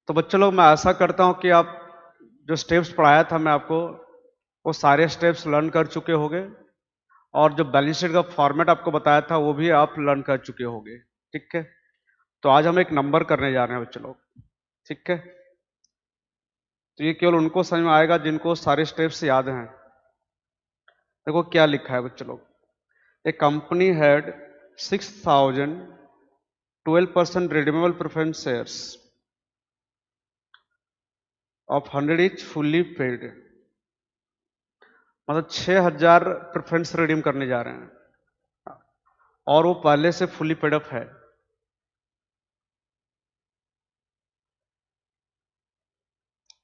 तो बच्चों लोग, मैं आशा करता हूं कि आप जो स्टेप्स पढ़ाया था मैं आपको, वो सारे स्टेप्स लर्न कर चुके होंगे, और जो बैलेंस शीट का फॉर्मेट आपको बताया था वो भी आप लर्न कर चुके होंगे। ठीक है, तो आज हम एक नंबर करने जा रहे हैं बच्चों लोग। ठीक है, तो ये केवल उनको समझ में आएगा जिनको सारे स्टेप्स याद हैं। देखो क्या लिखा है बच्चों लोग, ए company had 6,012% redeemable preference shares of 100 each fully paid। मतलब 6,000 प्रेफरेंस रिडीम करने जा रहे हैं, और वो पहले से फुली पेड अप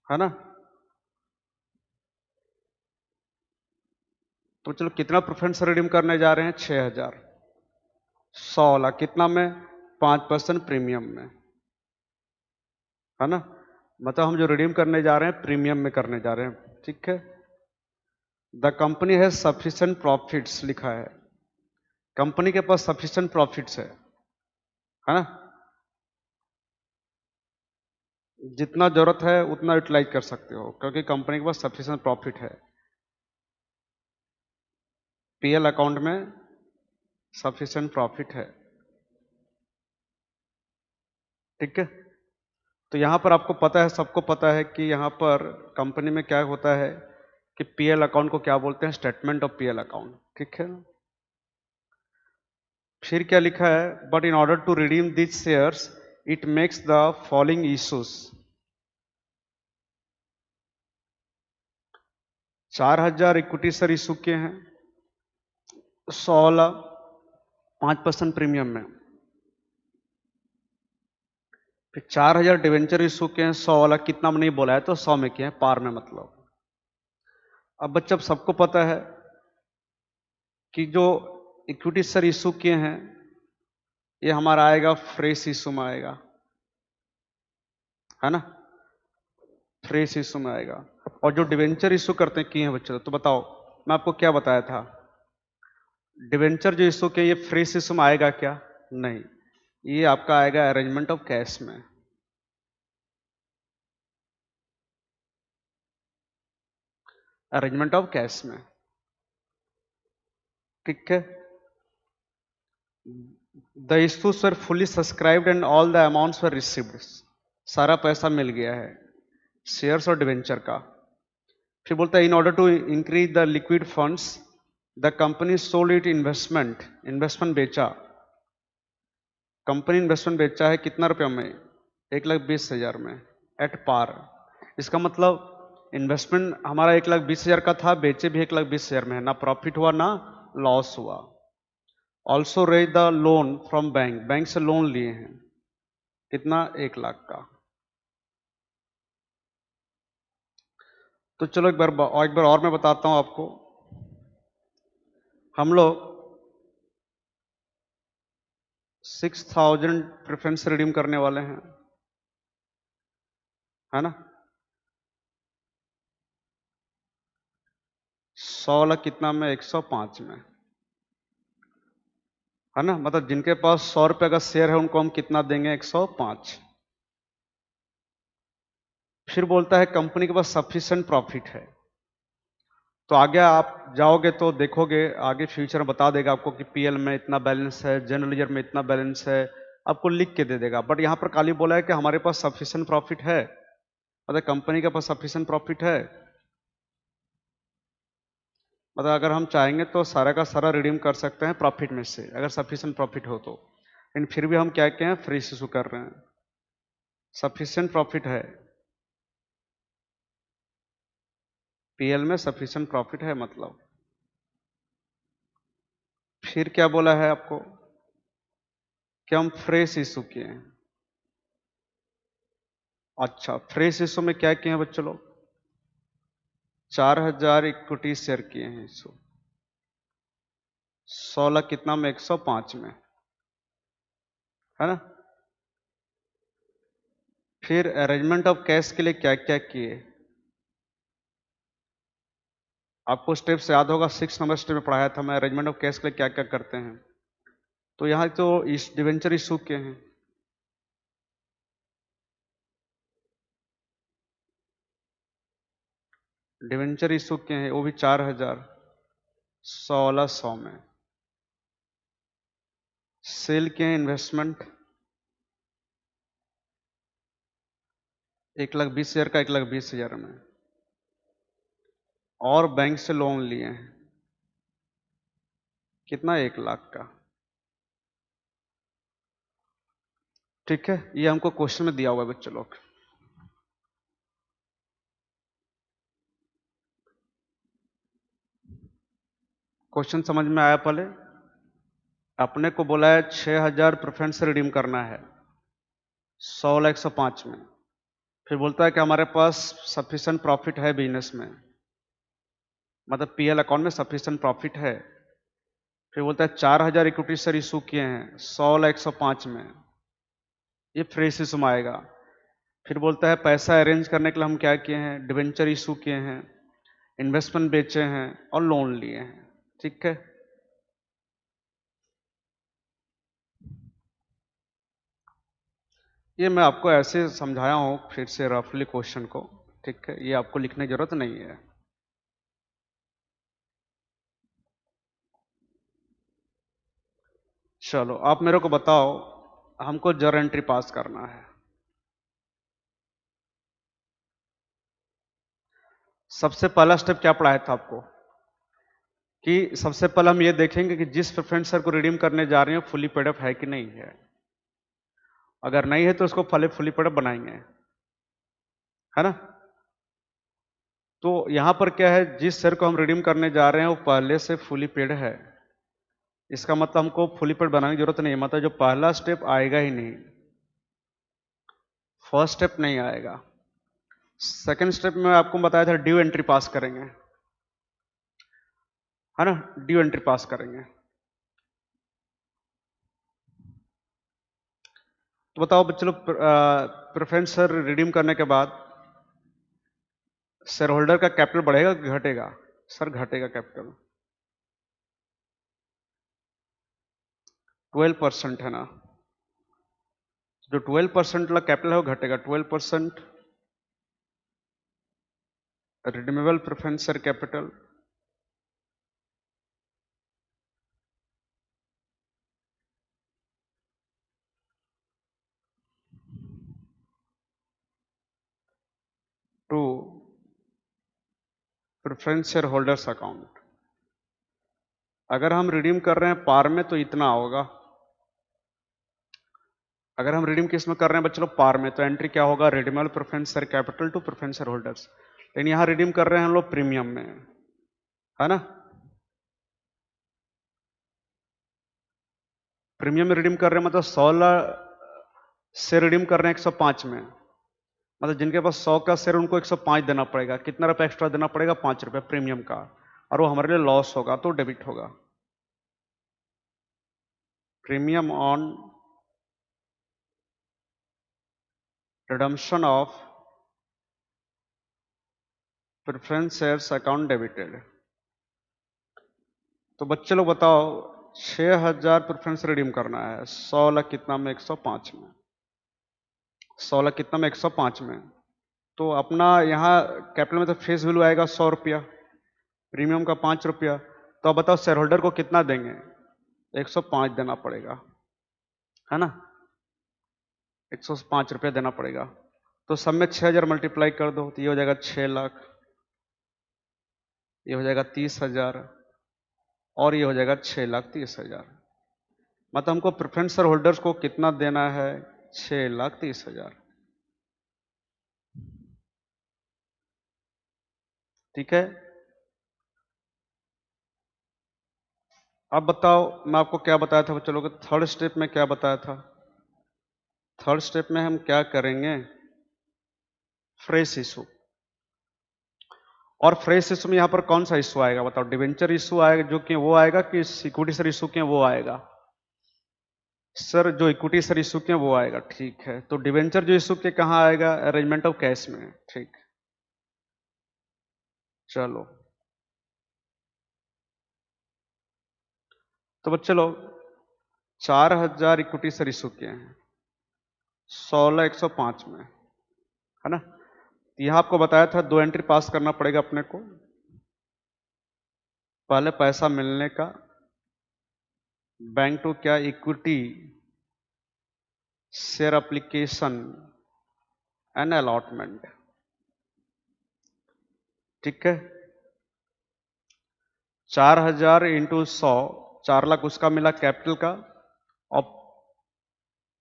है ना। तो चलो, कितना प्रेफरेंस रिडीम करने जा रहे हैं? 6,000। 100 वाला कितना में? 5% प्रीमियम में, है ना। मतलब हम जो रिडीम करने जा रहे हैं प्रीमियम में करने जा रहे हैं। ठीक है, the company has sufficient profits लिखा है, कंपनी के पास सफिशिएंट प्रॉफिट्स है ना। जितना जरूरत है उतना यूटिलाइज कर सकते हो, क्योंकि कंपनी के पास सफिशिएंट प्रॉफिट है। पीएल अकाउंट में सफिशिएंट प्रॉफिट है। ठीक है, तो यहां पर आपको पता है, सबको पता है कि यहां पर कंपनी में क्या होता है कि पीएल अकाउंट को क्या बोलते हैं? Statement of PL account. ठीक है, फिर क्या लिखा है? But in order to redeem this shares it makes the following issues. 4,000 equity share issue किए हैं, 100 5% प्रीमियम में। फिर 4,000 डिवेंचर इशू किए हैं, 100 वाला कितना में नहीं बोला है, तो 100 में किए हैं, पार में मतलब। अब बच्चा, सबको पता है कि जो इक्विटी शेयर इशू किए हैं ये हमारा आएगा फ्रेश इशू में आएगा, है ना। फ्रेश इशू में आएगा। और जो डिवेंचर इशू करते हैं किए हैं बच्चों, तो बताओ मैं आपको क्या बताया था? डिवेंचर जो इशू किए ये फ्रेश इशू में आएगा क्या? नहीं, ये आपका आएगा अरेंजमेंट ऑफ कैश में। अरेंजमेंट ऑफ कैश में। ठीक है, the issues were fully subscribed and all the amounts were received. सारा पैसा मिल गया है शेयर्स और डिवेंचर का। फिर बोलता है in order to increase the liquid funds the company sold it investment. Investment बेचा, कंपनी इन्वेस्टमेंट बेचा है कितना रुपया में? 1,20,000 में, एट पार। इसका मतलब इन्वेस्टमेंट हमारा 1,20,000 का था, बेचे भी 1,20,000 में है, ना प्रॉफिट हुआ ना लॉस हुआ। Also raise the loan from bank, bank से लोन लिए हैं कितना? 1,00,000 का। तो चलो एक बार और मैं बताता हूं आपको। हम लोग 6,000 प्रेफरेंस रिडीम करने वाले हैं, है ना। 100 वाला कितना में? 105 में, है ना। मतलब जिनके पास 100 रुपए का शेयर है उनको हम कितना देंगे? 105। फिर बोलता है कंपनी के पास सफिशिएंट प्रॉफिट है। तो आगे आप जाओगे तो देखोगे, आगे फ्यूचर में बता देगा आपको कि पीएल में इतना बैलेंस है, जनरल लेजर में इतना बैलेंस है, आपको लिख के दे देगा। बट यहां पर खाली बोला है कि हमारे पास सफिशिएंट प्रॉफिट है, मतलब कंपनी के पास सफिशिएंट प्रॉफिट है। मतलब अगर हम चाहेंगे तो सारा का सारा रिडीम कर सकते हैं प्रॉफिट में से, अगर सफिशिएंट प्रॉफिट हो तो। लेकिन फिर भी हम क्या कहते हैं? फ्रेश इशू कर रहे हैं, सफिशिएंट प्रॉफिट है, पीएल में सफिशिएंट प्रॉफिट है मतलब। फिर क्या बोला है आपको कि हम फ्रेश इशू किए हैं। अच्छा, फ्रेश इशू में क्या किए हैं बच्चों लोग? 4,000 इक्विटी शेयर किए हैं इशू, 16 कितना में? 105 में, है ना। फिर अरेंजमेंट ऑफ कैश के लिए क्या क्या किए? आपको स्टेप से याद होगा, 6 नंबर स्टेप में पढ़ाया था मैं, अरेंजमेंट ऑफ कैश के लिए क्या क्या करते हैं। तो यहां तो इस डिवेंचर इशू के हैं, डिवेंचर इशू किए हैं वो भी 4,000, 1600 में। सेल किए हैं इन्वेस्टमेंट 1,20,000 का, 1,20,000 में। और बैंक से लोन लिए हैं कितना, 1,00,000 का। ठीक है, ये हमको क्वेश्चन में दिया हुआ है बच्चों लोग। क्वेश्चन समझ में आया? पहले अपने को बोला है 6,000 प्रेफरेंस से रिडीम करना है 100,105 में। फिर बोलता है कि हमारे पास सफिशिएंट प्रॉफिट है बिजनेस में, मतलब पीएल अकाउंट में सफिशिएंट प्रॉफिट है। फिर बोलता है 4,000 इक्विटी शेयर इशू किए हैं 100,105 में, ये फ्रेश इशू में आएगा। फिर बोलता है पैसा अरेंज करने के लिए हम क्या किए हैं, डिवेंचर इशू किए हैं, इन्वेस्टमेंट बेचे हैं और लोन लिए हैं। ठीक है, ये मैं आपको ऐसे समझाया हूं फिर से रफली क्वेश्चन को। ठीक है, ये आपको लिखने की जरूरत नहीं है। चलो आप मेरे को बताओ, हमको जर्नल एंट्री पास करना है। सबसे पहला स्टेप क्या पढ़ाया था आपको, कि सबसे पहले हम ये देखेंगे कि जिस प्रेफरेंस शेयर को रिडीम करने जा रहे हैं फुली पेड अप है कि नहीं है। अगर नहीं है तो उसको फुली पेड अप बनाएंगे, है ना। तो यहां पर क्या है, जिस शेयर को हम रिडीम करने जा रहे हैं वो पहले से फुली पेड है, इसका मतलब हमको फुली पेड बनाने की जरूरत नहीं है। मतलब जो पहला स्टेप आएगा ही नहीं, फर्स्ट स्टेप नहीं आएगा। सेकंड स्टेप में आपको बताया था ड्यू एंट्री पास करेंगे, है ना, ड्यू एंट्री पास करेंगे। तो बताओ चलो, प्रेफरेंस शेयर रिडीम करने के बाद शेयर होल्डर का कैपिटल बढ़ेगा कि घटेगा? सर घटेगा कैपिटल, 12% है ना। जो 12% वाला कैपिटल है वो घटेगा, 12% redeemable preference share capital to preference share holders account. अगर हम रिडीम कर रहे हैं पार में तो इतना होगा। अगर हम रिडीम किस में कर रहे हैं बच्चों, पार में, तो एंट्री क्या होगा, redeemable preference share capital to preference share holders. लेकिन यहां रिडीम कर रहे हैं हम लोग प्रीमियम में, है ना। प्रीमियम में रिडीम कर रहे हैं मतलब 16 से रिडीम कर रहे हैं 105 में। मतलब जिनके पास 100 का शेयर उनको 105 देना पड़ेगा। कितना रुपया एक्स्ट्रा देना पड़ेगा, 5 रुपया प्रीमियम का, और वो हमारे लिए लॉस होगा तो डेबिट होगा। Premium on redemption of preference shares account debited. तो बच्चे लोग बताओ, 6,000 प्रेफरेंस रिडीम करना है 100 लाख कितना में, 105 में। 100 लाख कितना में, 105 में। तो अपना यहाँ कैपिटल में तो फेस वैल्यू आएगा 100 रुपया, प्रीमियम का 5 रुपया। तो अब बताओ शेयर होल्डर को कितना देंगे, 105 देना पड़ेगा, है ना। 105 रुपया देना पड़ेगा। तो सब में 6,000 मल्टीप्लाई कर दो तो ये हो जाएगा 6 लाख, ये हो जाएगा 30,000, और ये हो जाएगा 6,30,000। मतलब हमको प्रेफरेंस शेयर होल्डर्स को कितना देना है, 6,30,000। ठीक है, अब बताओ मैं आपको क्या बताया था बच्चों लोग, थर्ड स्टेप में क्या बताया था। थर्ड स्टेप में हम क्या करेंगे, फ्रेश इशू। और फ्रेश इशू में यहां पर कौन सा इशू आएगा बताओ, डिवेंचर इशू आएगा जो कि वो आएगा, कि इक्विटी शेयर इशू के वो आएगा? सर जो इक्विटी शेयर इशू के वो आएगा। ठीक है, तो डिवेंचर जो इशू के कहाँ आएगा, अरेंजमेंट ऑफ कैश में। ठीक, चलो तो बच्चे लोग 4,000 इक्विटी शेयर इशू किए हैं 16,105 में, है ना। यहां आपको बताया था 2 एंट्री पास करना पड़ेगा अपने को। पहले पैसा मिलने का, बैंक टू क्या, equity share application and allotment. ठीक है, 4,000 इंटू 100, 4 लाख उसका मिला कैपिटल का, और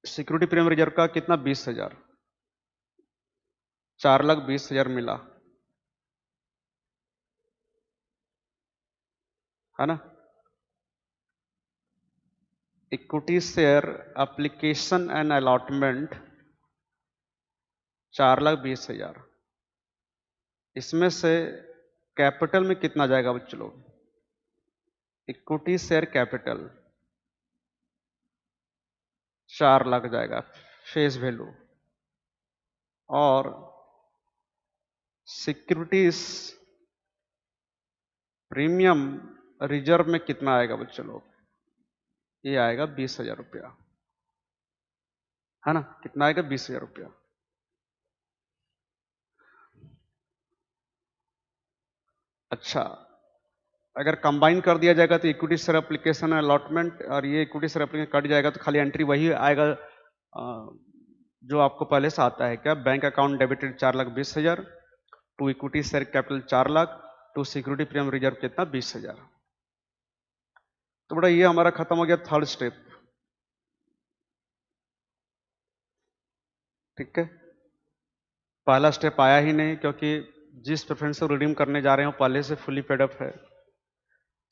सिक्योरिटी प्रीमियम रिजर्व का कितना, 20,000, 4,20,000 मिला, है ना। Equity share application and allotment 4,20,000। इसमें से कैपिटल में कितना जाएगा बच्चों लोग, इक्विटी शेयर कैपिटल 4 लाख जाएगा फेस वैल्यू, और सिक्योरिटीज प्रीमियम रिजर्व में कितना आएगा बच्चों लोग, ये आएगा 20,000 रुपया, है ना। कितना आएगा, 20,000 रुपया। अच्छा, अगर कंबाइन कर दिया जाएगा तो इक्विटी शेयर एप्लीकेशन अलॉटमेंट और ये इक्विटी शेयर एप्लीकेशन कट जाएगा, तो खाली एंट्री वही आएगा जो आपको पहले से आता है क्या, bank account debited 4,20,000, to equity share capital 4 lakh, to security premium reserve कितना, 20,000। तो बेटा ये हमारा खत्म हो गया थर्ड स्टेप। ठीक है, पहला स्टेप आया ही नहीं क्योंकि जिस प्रेफरेंस को रिडीम करने जा रहे हैं पहले से फुली पेड अप है।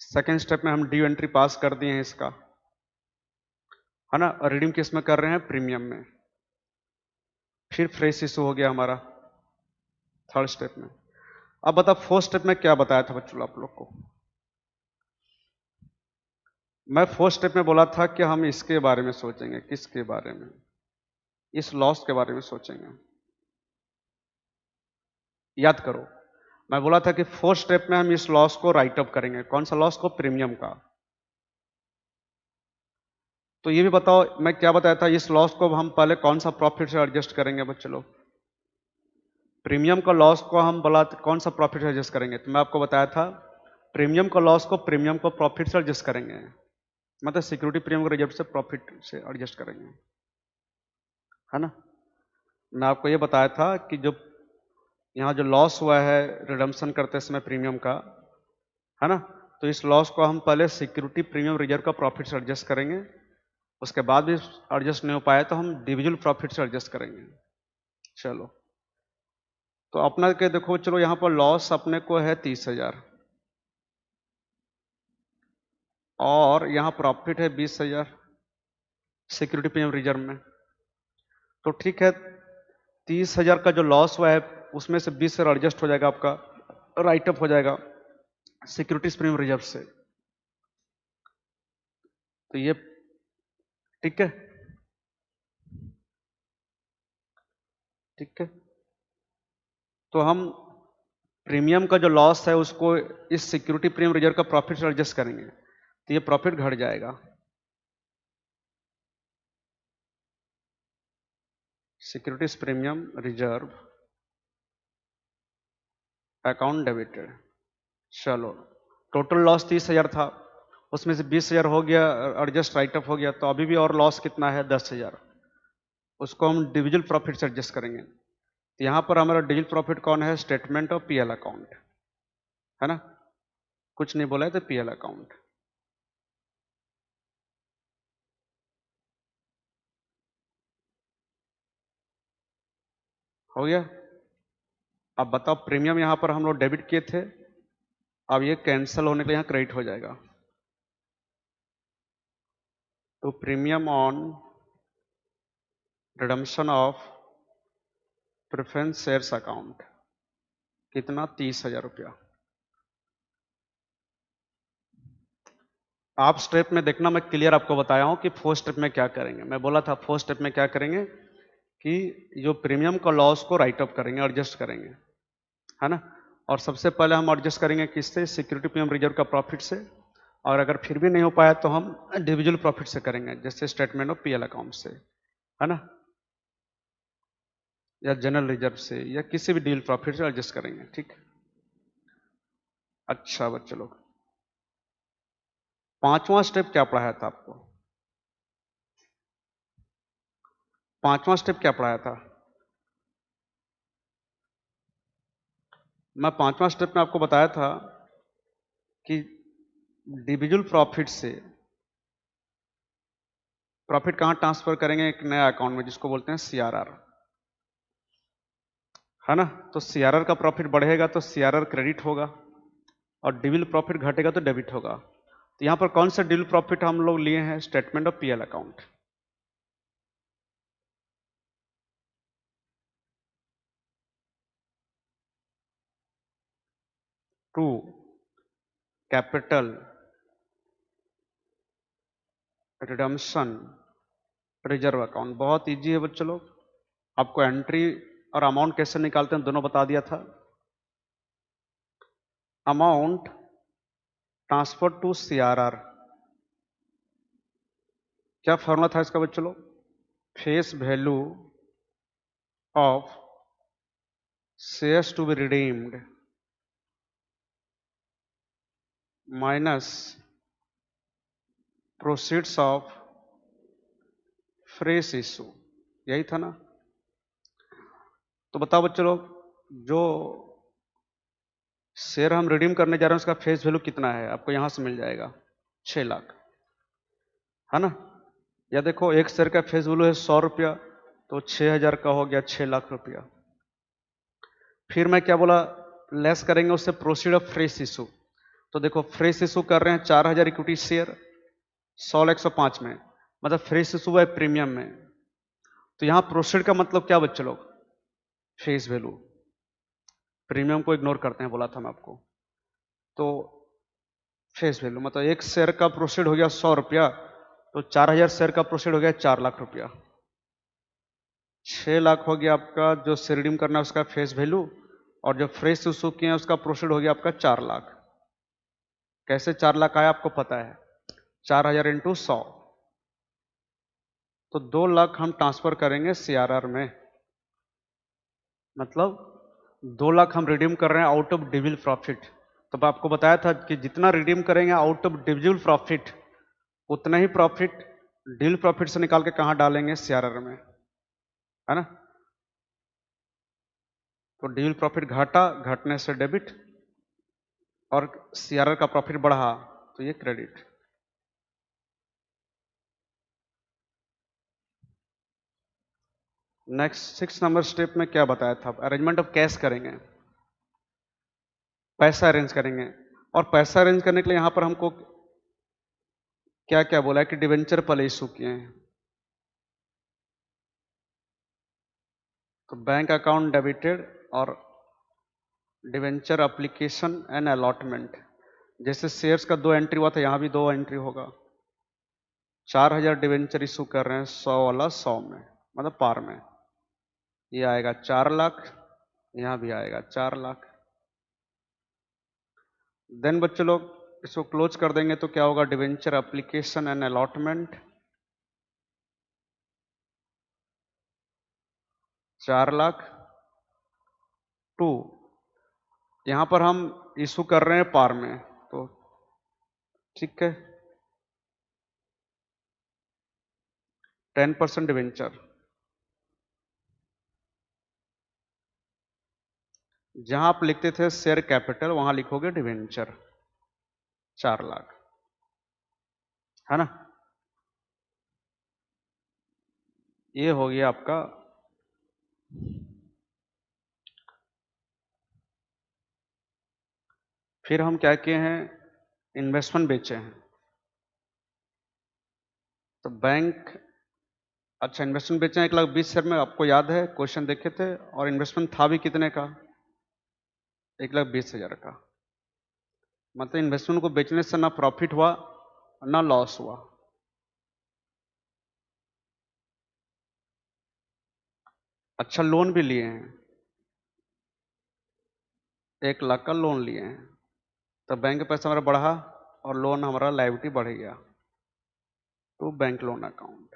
सेकेंड स्टेप में हम ड्यू एंट्री पास कर दिए हैं इसका, है ना, और रिडीम किस में कर रहे हैं, प्रीमियम में। फिर फ्रेश इशू हो गया हमारा थर्ड स्टेप में। अब बताओ फोर्थ स्टेप में क्या बताया था बच्चों आप लोग को। मैं फोर्थ स्टेप में बोला था कि हम इसके बारे में सोचेंगे, किसके बारे में, इस लॉस के बारे में सोचेंगे। याद करो, मैं बोला था कि फोर्थ स्टेप में हम इस लॉस को राइट अप करेंगे। कौन सा लॉस को, प्रीमियम का। तो ये भी बताओ मैं क्या बताया था, इस लॉस को हम पहले कौन सा प्रॉफिट से एडजस्ट करेंगे बच्चों लोग। प्रीमियम का लॉस को हम बोला कौन सा प्रॉफिट से एडजस्ट करेंगे, तो मैं आपको बताया था प्रीमियम का लॉस को प्रीमियम को प्रॉफिट से एडजस्ट करेंगे, मतलब सिक्योरिटी प्रीमियम को रिजर्व से प्रॉफिट से एडजस्ट करेंगे, है ना। मैं आपको ये बताया था कि जो यहाँ जो लॉस हुआ है रिडम्पशन करते समय प्रीमियम का, है ना, तो इस लॉस को हम पहले सिक्योरिटी प्रीमियम रिजर्व का प्रॉफिट से एडजस्ट करेंगे, उसके बाद भी एडजस्ट नहीं हो पाया तो हम डिविजुअल प्रॉफिट से एडजस्ट करेंगे। चलो, तो अपना के देखो, चलो यहाँ पर लॉस अपने को है 30,000 और यहाँ प्रॉफिट है 20,000 सिक्योरिटी प्रीमियम रिजर्व में। तो ठीक है, 30,000 का जो लॉस हुआ है उसमें से 20,000 एडजस्ट हो जाएगा, आपका राइट अप हो जाएगा सिक्योरिटीज प्रीमियम रिजर्व से। तो ये ठीक है, ठीक है। तो हम प्रीमियम का जो लॉस है उसको इस सिक्योरिटी प्रीमियम रिजर्व का प्रॉफिट से एडजस्ट करेंगे, तो ये प्रॉफिट घट जाएगा। Securities premium reserve account debited. चलो, टोटल लॉस 30,000 था, उसमें से 20,000 हो गया एडजस्ट राइट अप हो गया, तो अभी भी और लॉस कितना है, 10,000। उसको हम डिविजुअल प्रॉफिट से एडजस्ट करेंगे। तो यहां पर हमारा डिविजुअल प्रॉफिट कौन है, स्टेटमेंट ऑफ पीएल अकाउंट, है ना। कुछ नहीं बोला है तो पीएल अकाउंट। हो गया। अब बताओ, प्रीमियम यहां पर हम लोग डेबिट किए थे, अब ये कैंसिल होने के लिए यहां क्रेडिट हो जाएगा। तो premium on redemption of preference shares account कितना, 30,000 रुपया। आप स्टेप में देखना, मैं क्लियर आपको बताया हूं कि फोर्थ स्टेप में क्या करेंगे। मैं बोला था फोर्थ स्टेप में क्या करेंगे कि जो प्रीमियम का लॉस को राइट अप करेंगे, एडजस्ट करेंगे, है ना। और सबसे पहले हम एडजस्ट करेंगे किससे, सिक्योरिटी प्रीमियम रिजर्व का प्रॉफिट से, और अगर फिर भी नहीं हो पाया तो हम डिविजुअल प्रॉफिट से करेंगे, जैसे स्टेटमेंट ऑफ पीएल अकाउंट से, है ना। या जनरल रिजर्व से या किसी भी डील प्रॉफिट से एडजस्ट करेंगे, ठीक। अच्छा बच्चों लोग, पांचवा स्टेप क्या पढ़ाया था आपको? पांचवा स्टेप क्या पढ़ाया था? मैं पांचवा स्टेप में आपको बताया था कि इंडिविजुअल प्रॉफिट से प्रॉफिट कहां ट्रांसफर करेंगे? एक नया अकाउंट में जिसको बोलते हैं सीआरआर, है ना। तो सीआरआर का प्रॉफिट बढ़ेगा तो सीआरआर क्रेडिट होगा और इंडिविजुअल प्रॉफिट घटेगा तो डेबिट होगा। तो यहां पर कौन सा इंडिविजुअल प्रॉफिट हम लोग लिए हैं? Statement of PL account. To capital redemption reserve account. बहुत इजी है बच्चों लोग, आपको एंट्री और अमाउंट कैसे निकालते हैं दोनों बता दिया था। अमाउंट ट्रांसफर टू सीआरआर, क्या फॉर्मूला था इसका बच्चों लोग? Face value of shares to be redeemed minus proceeds of fresh issue, यही था ना। तो बताओ बच्चों लोग, जो शेयर हम रिडीम करने जा रहे हैं उसका फेस वैल्यू कितना है? आपको यहां से मिल जाएगा 6 लाख, है ना। या देखो, एक शेयर का फेस वैल्यू है 100 रुपया, तो 6000 का हो गया 6 लाख रुपया। फिर मैं क्या बोला? लेस करेंगे उससे प्रोसीड ऑफ फ्रेश इशू। तो देखो, फ्रेश इशू कर रहे हैं 4000 इक्विटी शेयर 100 लाख 105 में, मतलब फ्रेश इशू है प्रीमियम में। तो यहां प्रोसीड का मतलब क्या बच्चे लोग? Face value. प्रीमियम को इग्नोर करते हैं, बोला था मैं आपको। तो फेस वैल्यू मतलब एक शेयर का प्रोसीड हो गया 100 रुपया, तो 4000 शेयर का प्रोसीड हो गया 4 लाख रुपया। 6 लाख हो गया आपका जो शेयर रिडीम करना है उसका फेस वैल्यू, और जो फ्रेश इशू किए हैं उसका प्रोसीड हो गया आपका 4 लाख। कैसे 4 लाख आया आपको पता है? 4000 इंटू 100, तो 2 लाख हम ट्रांसफर करेंगे सीआरआर में। मतलब 2 लाख हम रिडीम कर रहे हैं आउट ऑफ इंडिविजुअल प्रॉफिट। तब आपको बताया था कि जितना रिडीम करेंगे आउट ऑफ इंडिविजुअल प्रॉफिट, उतना ही प्रॉफिट इंडिविजुअल प्रॉफिट से निकाल के कहां डालेंगे? सीआरआर में, है ना। तो इंडिविजुअल प्रॉफिट घटा, घटने से डेबिट, और सीआरआर का प्रॉफिट बढ़ा तो ये क्रेडिट। नेक्स्ट 6 नंबर स्टेप में क्या बताया था? अरेंजमेंट ऑफ कैश करेंगे, पैसा अरेंज करेंगे। और पैसा अरेंज करने के लिए यहां पर हमको क्या क्या बोला है कि डिवेंचर पहले इशू किए हैं, तो बैंक अकाउंट डेबिटेड और डिवेंचर एप्लीकेशन एंड अलॉटमेंट। जैसे शेयर्स का 2 एंट्री हुआ था, यहां भी 2 एंट्री होगा। 4000 डिवेंचर इशू कर रहे हैं 100 वाला 100 में, मतलब पार में। ये आएगा 4 लाख, यहां भी आएगा 4 लाख। देन बच्चों लोग इसको क्लोज कर देंगे तो क्या होगा? Debenture application and allotment 4 lakh to, यहां पर हम इशू कर रहे हैं पार में, तो ठीक है 10% डिवेंचर। जहां आप लिखते थे शेयर कैपिटल वहां लिखोगे डिवेंचर 4 लाख, है ना। ये हो गया आपका। फिर हम क्या किए हैं? इन्वेस्टमेंट बेचे हैं। तो बैंक, अच्छा इन्वेस्टमेंट बेचे हैं 1,20,000 में, आपको याद है क्वेश्चन देखे थे। और इन्वेस्टमेंट था भी कितने का? 1,20,000 का। मतलब इन्वेस्टमेंट को बेचने से ना प्रॉफिट हुआ ना लॉस हुआ। अच्छा लोन भी लिए हैं, 1 लाख का लोन लिए हैं। तो बैंक का पैसा हमारा बढ़ा और लोन हमारा लायबिलिटी बढ़ गया, तो बैंक लोन अकाउंट,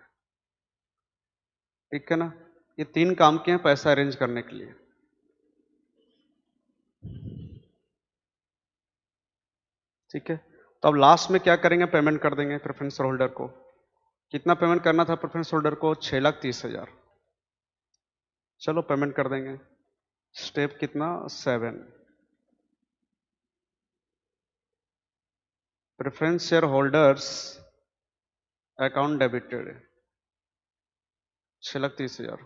ठीक है ना। ये 3 काम किए हैं पैसा अरेंज करने के लिए। ठीक है, तो अब लास्ट में क्या करेंगे, पेमेंट कर देंगे प्रेफरेंस होल्डर को। कितना पेमेंट करना था प्रेफरेंस होल्डर को? 6,30,000। चलो पेमेंट कर देंगे। स्टेप कितना? 7। Preference share holders account debited 6,30,000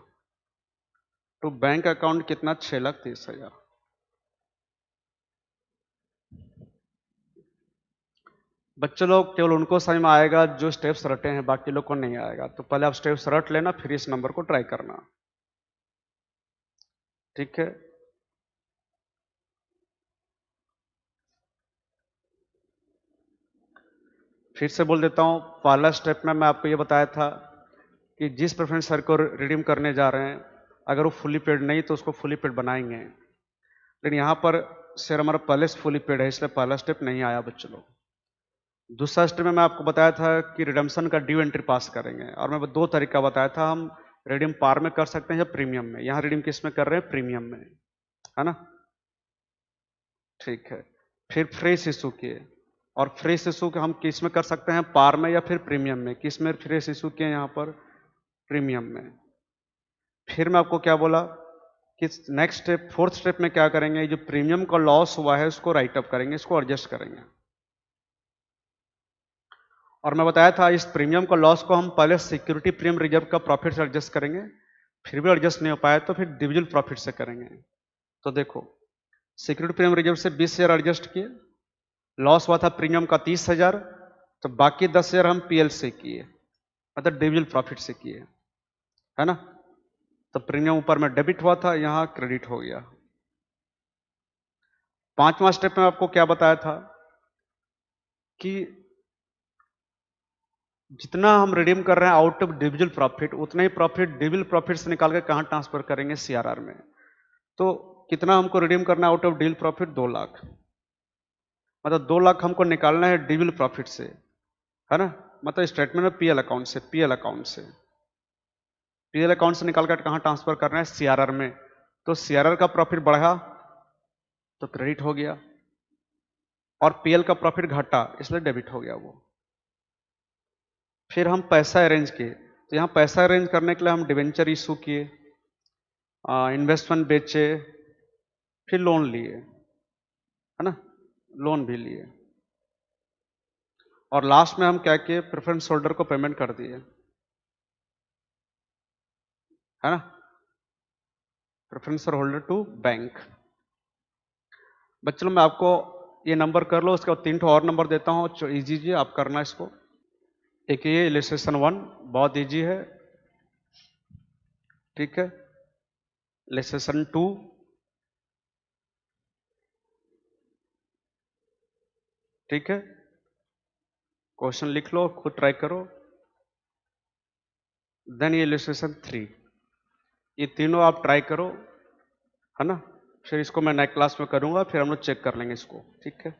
to bank account कितना? 6,30,000। बच्चों लोग केवल उनको समझ में आएगा जो स्टेप्स रटे हैं, बाकी लोग को नहीं आएगा। तो पहले आप स्टेप्स रट लेना, फिर इस नंबर को ट्राई करना। ठीक है, फिर से बोल देता हूं। पहला स्टेप में मैं आपको ये बताया था कि जिस प्रेफरेंस शेयर को रिडीम करने जा रहे हैं, अगर वो फुली पेड नहीं तो उसको फुली पेड बनाएंगे। लेकिन यहां पर शेयर हमारा पहले से फुली पेड है, इसलिए पहला स्टेप नहीं आया बच्चों लोग। दूसरा स्टेप में मैं आपको बताया था कि रिडम्पशन का ड्यू एंट्री पास करेंगे, और मैं 2 तरीका बताया था। हम रिडीम पार में कर सकते हैं या प्रीमियम में। यहां रिडीम किस में कर रहे हैं? प्रीमियम में, है ना? ठीक है, फिर फ्रेश इशू किए, और फ्रेश इशू के हम किस में कर सकते हैं? पार में या फिर प्रीमियम में। किस में फ्रेश इशू किए? यहां पर प्रीमियम में। फिर मैं आपको क्या बोला कि नेक्स्ट स्टेप, फोर्थ स्टेप में क्या करेंगे? जो प्रीमियम का लॉस हुआ है उसको राइट अप करेंगे, इसको एडजस्ट करेंगे। और मैं बताया था इस प्रीमियम का लॉस को हम पहले सिक्योरिटी प्रीमियम रिजर्व का प्रॉफिट से एडजस्ट करेंगे, फिर भी एडजस्ट नहीं हो पाया तो फिर डिविजिबल प्रॉफिट से करेंगे। तो देखो, सिक्योरिटी प्रीमियम रिजर्व से 20,000 एडजस्ट किए, लॉस हुआ था प्रीमियम का 30,000, तो बाकी 10,000 हम पीएल से किए, मतलब डिविजिबल प्रॉफिट से किए, है ना? तो प्रीमियम ऊपर में डेबिट हुआ था, यहां क्रेडिट हो गया। पांचवा स्टेप में आपको क्या बताया था कि जितना हम रिडीम कर रहे हैं आउट ऑफ डिविजिबल प्रॉफिट, उतना ही प्रॉफिट डिविजिबल प्रॉफिट से निकाल के कहां ट्रांसफर करेंगे? सीआरआर में। तो कितना हमको रिडीम करना है out of divisible profit? 2 lakh. मतलब 2 लाख हमको निकालना है डिविजिबल प्रॉफिट से, है ना? मतलब स्टेटमेंट में पीएल अकाउंट से, पीएल अकाउंट से निकाल कर कहां ट्रांसफर करना है? सीआरआर में। तो सीआरआर का प्रॉफिट बढ़ा तो क्रेडिट हो गया, और पीएल का प्रॉफिट घटा इसलिए डेबिट हो गया वो। फिर हम पैसा अरेंज किए, तो यहां पैसा अरेंज करने के लिए हम डिवेंचर इशू किए, इन्वेस्टमेंट बेचे, फिर लोन लिए, है ना? लोन भी लिए, और लास्ट में हम क्या किए? प्रेफरेंस होल्डर को पेमेंट कर दिए, है ना? Preference holder to bank. बच्चों मैं आपको ये नंबर कर लो, उसके बाद 3 और नंबर देता हूं, इजी जी आप करना इसको। एक ये इलस्ट्रेशन 1 बहुत इजी है, ठीक है? इलस्ट्रेशन 2, ठीक है? क्वेश्चन लिख लो, खुद ट्राई करो। देन ये इलस्ट्रेशन 3, ये तीनों आप ट्राई करो, है ना? फिर इसको मैं नेक्स्ट क्लास में करूंगा, फिर हम लोग चेक कर लेंगे इसको, ठीक है?